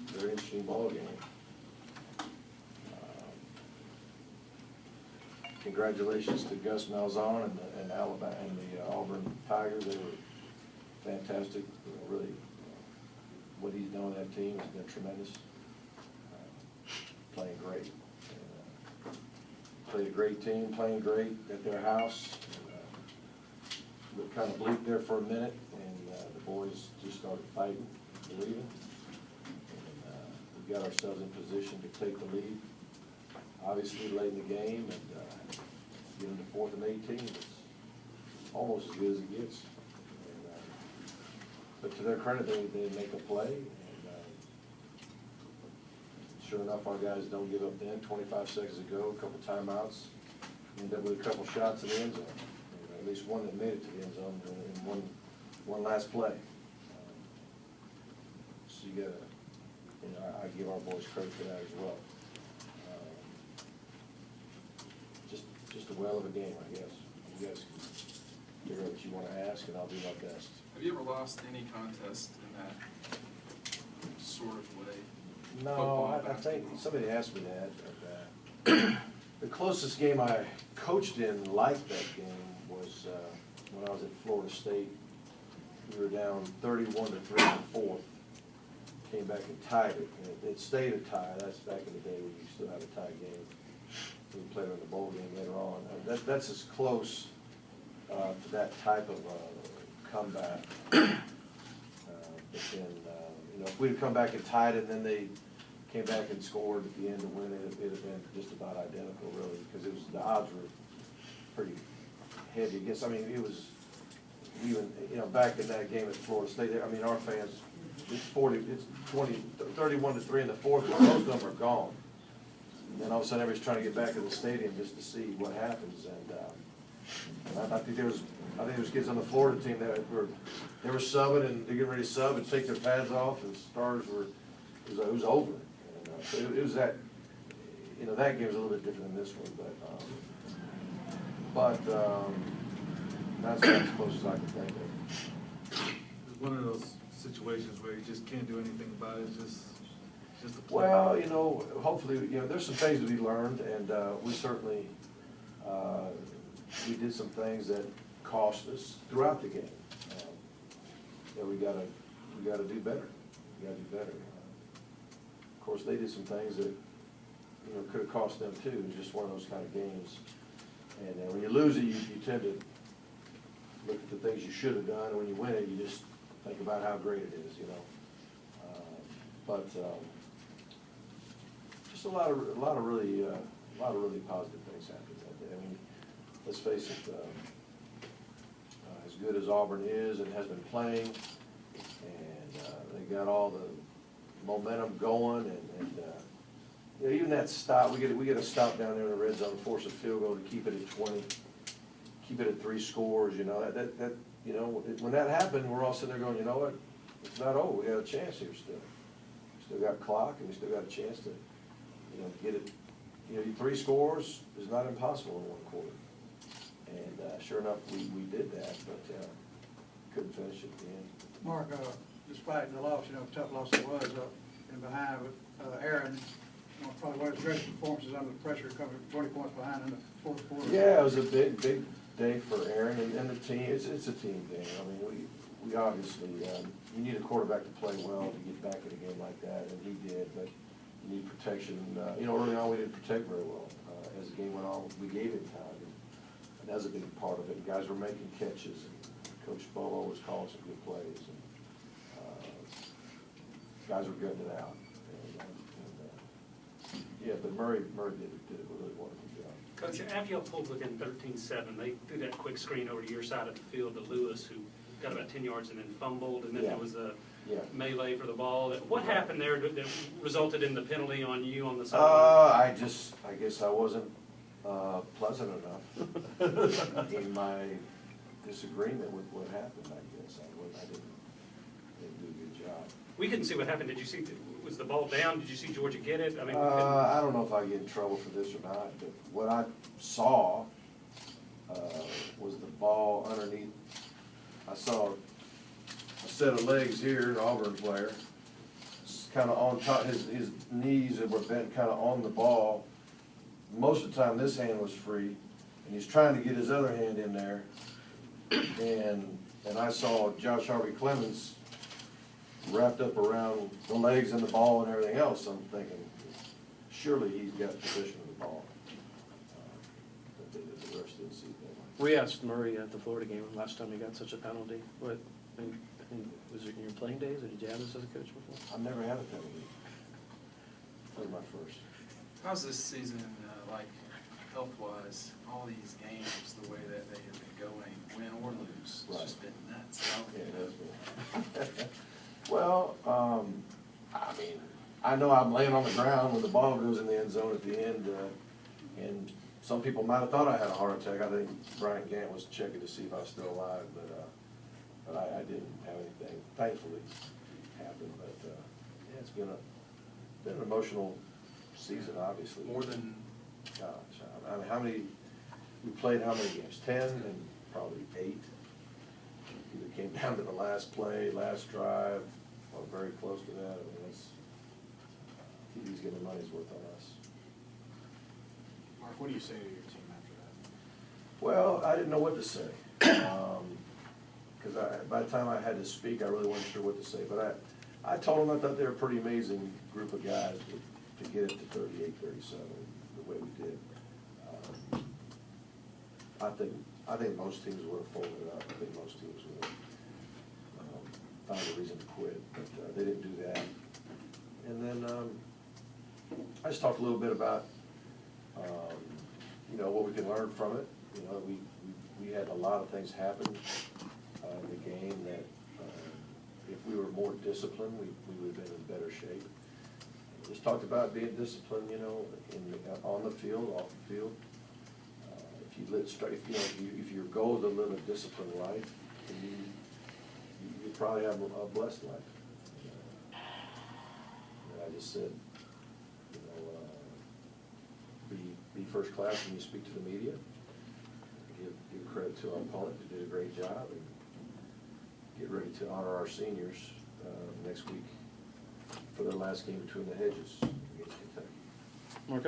Very interesting ball game. Congratulations to Gus Malzahn and Alabama and the Auburn Tigers. They were fantastic. Really, what he's done with that team has been tremendous. Playing great. Played a great team, playing great at their house. Looked kind of bleak there for a minute, and the boys just started fighting, believing. And we got ourselves in position to take the lead. Obviously, late in the game, and get into 4th and 18. It's almost as good as it gets. And, but to their credit, they make a play. And sure enough, our guys don't give up then. 25 seconds to go, a couple timeouts. End up with a couple shots in the end zone. And at least one that made it to the end zone in one last play. So you got to, I give our boys credit for that as well. Just a well of a game, I guess. You guys can figure out what you want to ask, and I'll do my best. Have you ever lost any contest in that sort of way? No, Football, I think basketball? somebody asked me that. The closest game I coached in like that game was when I was at Florida State. We were down 31-3 in the 4th. Came back and tied it. And it stayed a tie. That's back in the day when you still had a tie game. We played in the bowl game later on. That's as close to that type of comeback. But then, if we'd have come back and tied it, and then they came back and scored at the end to win it, it'd have been just about identical, really, because the odds were pretty heavy against. I mean, it was even back in that game at Florida State. I mean, our fans, it's 31-3 in the 4th, but most of them are gone. And then all of a sudden, everybody's trying to get back to the stadium just to see what happens. And I think there was kids on the Florida team that were subbing, and they're getting ready to sub and take their pads off, and stars it was over. And, so it was that that game was a little bit different than this one, but that's as close as I can think of. It's one of those situations where you just can't do anything about it. It's just a play. Well, hopefully, there's some things to be learned, and we certainly we did some things that cost us throughout the game. That we gotta do better. We gotta do better. Of course, they did some things that could have cost them too. It's just one of those kind of games. And when you lose it, you tend to look at the things you should have done. And when you win it, you just think about how great it is. Just a lot of really positive things happened that day. I mean, let's face it. As good as Auburn is and has been playing, and they got all the momentum going, and even that stop, we get a stop down there in the red zone, force a field goal to keep it at 20, keep it at 3 scores. When that happened, we're all sitting there going, you know what, it's not over. We got a chance here still. We still got clock, and we still got a chance to, get it. 3 scores is not impossible in 1 quarter. And sure enough, we did that, but couldn't finish at the end. Mark, despite the loss, tough loss it was in behind, but Aaron, probably one of his greatest performances under the pressure, coming 20 points behind in the 4th quarter. Yeah, it was a big day for Aaron and the team. It's a team game. I mean, we obviously you need a quarterback to play well to get back in a game like that, and he did. But you need protection. Early on we didn't protect very well. As the game went on, we gave him time. And that was a big part of it. Guys were making catches, and Coach Bolo was calling some good plays, and guys were gutting it out. Yeah, but Murray did a really wonderful job. Coach, after y'all pulled within 13-7, they threw that quick screen over to your side of the field to Lewis, who got about 10 yards and then fumbled, and then there was a melee for the ball. What happened there that resulted in the penalty on you on the side? I guess I wasn't pleasant enough in my disagreement with what happened. I guess I didn't do a good job. We couldn't see what happened. Did you see? Was the ball down? Did you see Georgia get it? I mean, I don't know if I get in trouble for this or not, but what I saw was the ball underneath. I saw a set of legs here, an Auburn player, kinda on top, his knees were bent kinda on the ball. Most of the time, this hand was free, and he's trying to get his other hand in there. And I saw Josh Harvey Clemens wrapped up around the legs and the ball and everything else. I'm thinking, surely he's got possession of the ball. But the refs didn't see that. We asked Murray at the Florida game last time he got such a penalty. Was it in your playing days, or did you have this as a coach before? I've never had a penalty. That was my first. How's this season, like, health-wise, all these games, the way that they have been going, win or lose, it's Right. just been nuts. Yeah, it has been. Well, I mean, I know I'm laying on the ground when the ball goes in the end zone at the end, and some people might have thought I had a heart attack. I think Brian Gant was checking to see if I was still alive, but I didn't have anything, thankfully, happen. But yeah, it's been an emotional season, obviously. More than, Gosh, I mean, how many, we played how many games? 10 and probably 8. Either came down to the last play, last drive, or very close to that. I mean, it's, TV's getting the money's worth on us. Mark, what do you say to your team after that? Well, I didn't know what to say. Because by the time I had to speak, I really wasn't sure what to say. But I told them I thought they were a pretty amazing group of guys to get it to 38, 37 the way we did. I think most teams would have folded it up. I think most teams would have found a reason to quit, but they didn't do that. And then I just talked a little bit about you know, what we can learn from it. You know, we had a lot of things happen in the game that if we were more disciplined, we would have been in better shape. Just talked about being disciplined, you know, on the field, off the field. If your goal is to live a disciplined life, then you probably have a blessed life. And I just said, you know, be first class when you speak to the media. Give credit to our opponent who did a great job, and get ready to honor our seniors next week for their last game between the hedges against Kentucky. Mark,